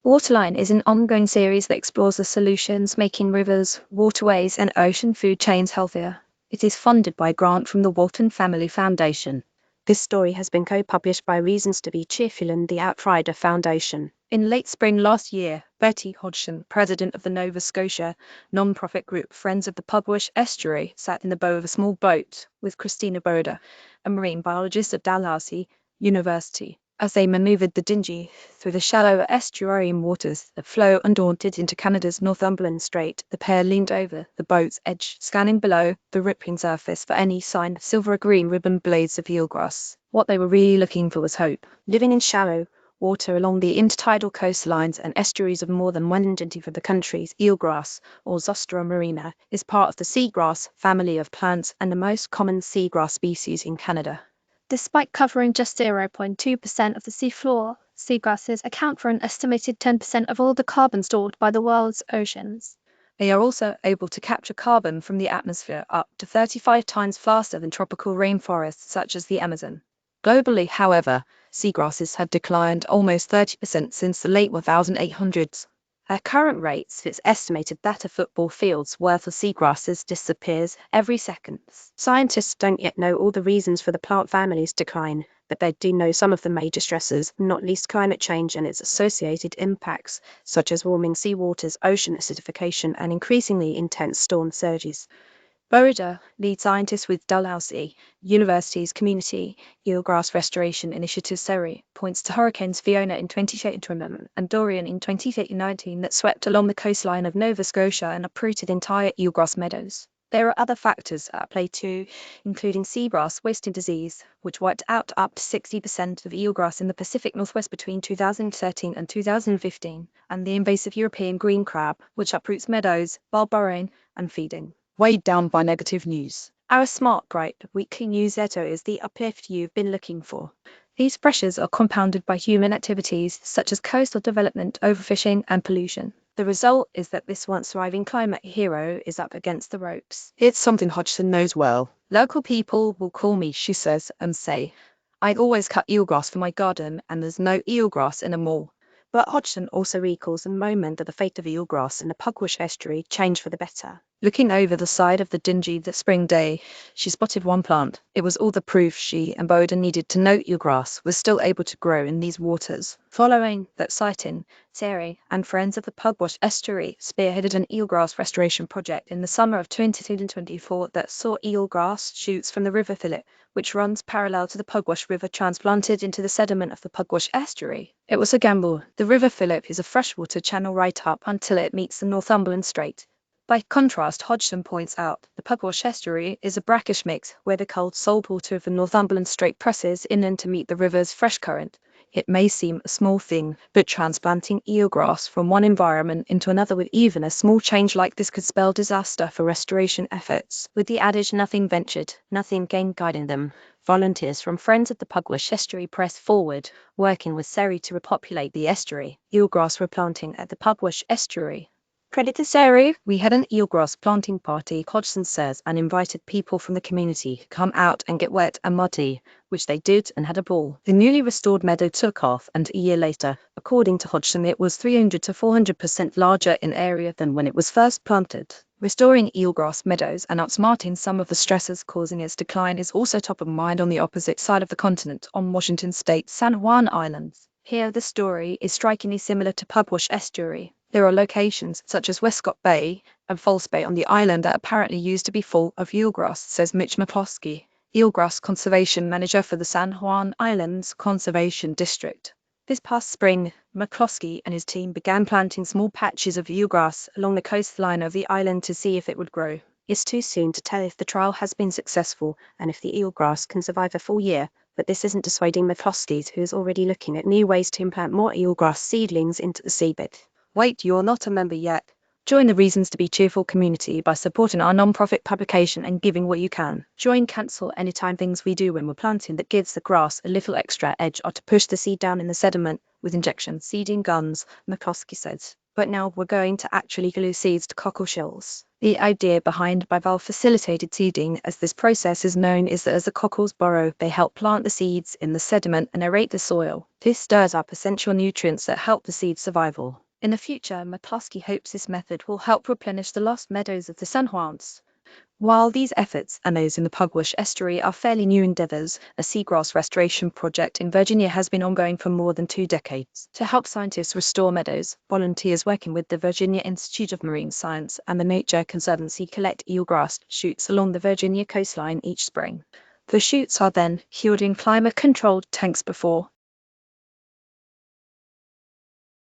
Waterline is an ongoing series that explores the solutions making rivers, waterways, and ocean food chains healthier. It is funded by a grant from the Walton Family Foundation. This story has been co-published by Reasons to be Cheerful and the Outrider Foundation. In late spring last year, Betty Hodgson, president of the Nova Scotia non-profit group Friends of the Pugwash Estuary, sat in the bow of a small boat with Kristina Boerder, a marine biologist at Dalhousie University, as they maneuvered the Dingy through the shallow estuarine waters that flow undaunted into Canada's Northumberland Strait. The pair leaned over the boat's edge, scanning below the rippling surface for any sign of silver-green ribbon blades of eelgrass. What they were really looking for was hope. Living in shallow water along the intertidal coastlines and estuaries of more than 120 of the country's eelgrass, or Zostera marina, is part of the seagrass family of plants and the most common seagrass species in Canada. Despite covering just 0.2% of the seafloor, seagrasses account for an estimated 10% of all the carbon stored by the world's oceans. They are also able to capture carbon from the atmosphere up to 35 times faster than tropical rainforests such as the Amazon. Globally, however, seagrasses have declined almost 30% since the late 1800s. At current rates, it's estimated that a football field's worth of seagrasses disappears every second. Scientists don't yet know all the reasons for the plant family's decline, but they do know some of the major stressors, not least climate change and its associated impacts, such as warming seawaters, ocean acidification, and increasingly intense storm surges. Boerder, lead scientist with Dalhousie University's Community Eelgrass Restoration Initiative SERI, points to hurricanes Fiona in 2018 and Dorian in 2019 that swept along the coastline of Nova Scotia and uprooted entire eelgrass meadows. There are other factors at play too, including seagrass wasting disease, which wiped out up to 60% of eelgrass in the Pacific Northwest between 2013 and 2015, and the invasive European green crab, which uproots meadows while burrowing and feeding. Weighed down by negative news. Our smart, bright, weekly newsletter is the uplift you've been looking for. These pressures are compounded by human activities such as coastal development, overfishing, and pollution. The result is that this once thriving climate hero is up against the ropes. It's something Hodgson knows well. Local people will call me, she says, and say, I always cut eelgrass for my garden and there's no eelgrass anymore. But Hodgson also recalls the moment that the fate of eelgrass in the Pugwash Estuary changed for the better. Looking over the side of the Dingy that spring day, she spotted one plant. It was all the proof she and Boerder needed to know eelgrass was still able to grow in these waters. Following that sighting, SERI and Friends of the Pugwash Estuary spearheaded an eelgrass restoration project in the summer of 2024 that saw eelgrass shoots from the river fillet, which runs parallel to the Pugwash River, transplanted into the sediment of the Pugwash Estuary. It was a gamble. The river fillet is a freshwater channel right up until it meets the Northumberland Strait. By contrast, Hodgson points out, the Pugwash Estuary is a brackish mix where the cold saltwater of the Northumberland Strait presses inland to meet the river's fresh current. It may seem a small thing, but transplanting eelgrass from one environment into another with even a small change like this could spell disaster for restoration efforts. With the adage nothing ventured, nothing gained guiding them, volunteers from Friends of the Pugwash Estuary pressed forward, working with SERI to repopulate the estuary. Eelgrass replanting at the Pugwash Estuary. Credit to SERI, we had an eelgrass planting party, Hodgson says, and invited people from the community to come out and get wet and muddy, which they did and had a ball. The newly restored meadow took off, and a year later, according to Hodgson, it was 300 to 400% larger in area than when it was first planted. Restoring eelgrass meadows and outsmarting some of the stressors causing its decline is also top of mind on the opposite side of the continent, on Washington State's San Juan Islands. Here the story is strikingly similar to Pugwash Estuary. There are locations such as Westcott Bay and False Bay on the island that apparently used to be full of eelgrass, says Mitch McCloskey, eelgrass conservation manager for the San Juan Islands Conservation District. This past spring, McCloskey and his team began planting small patches of eelgrass along the coastline of the island to see if it would grow. It's too soon to tell if the trial has been successful and if the eelgrass can survive a full year, but this isn't dissuading McCloskey, who is already looking at new ways to implant more eelgrass seedlings into the seabed. Wait, you're not a member yet? Join the Reasons to be Cheerful community by supporting our non-profit publication and giving what you can. Join Cancel Anytime things we do when we're planting that gives the grass a little extra edge or to push the seed down in the sediment with injection seeding guns, McCloskey says. But now we're going to actually glue seeds to cockle shells. The idea behind bivalve facilitated seeding, as this process is known, is that as the cockles burrow, they help plant the seeds in the sediment and aerate the soil. This stirs up essential nutrients that help the seed's survival. In the future, McCluskey hopes this method will help replenish the lost meadows of the San Juans. While these efforts and those in the Pugwash Estuary are fairly new endeavours, a seagrass restoration project in Virginia has been ongoing for more than 2 decades. To help scientists restore meadows, volunteers working with the Virginia Institute of Marine Science and the Nature Conservancy collect eelgrass shoots along the Virginia coastline each spring. The shoots are then healed in climate-controlled tanks before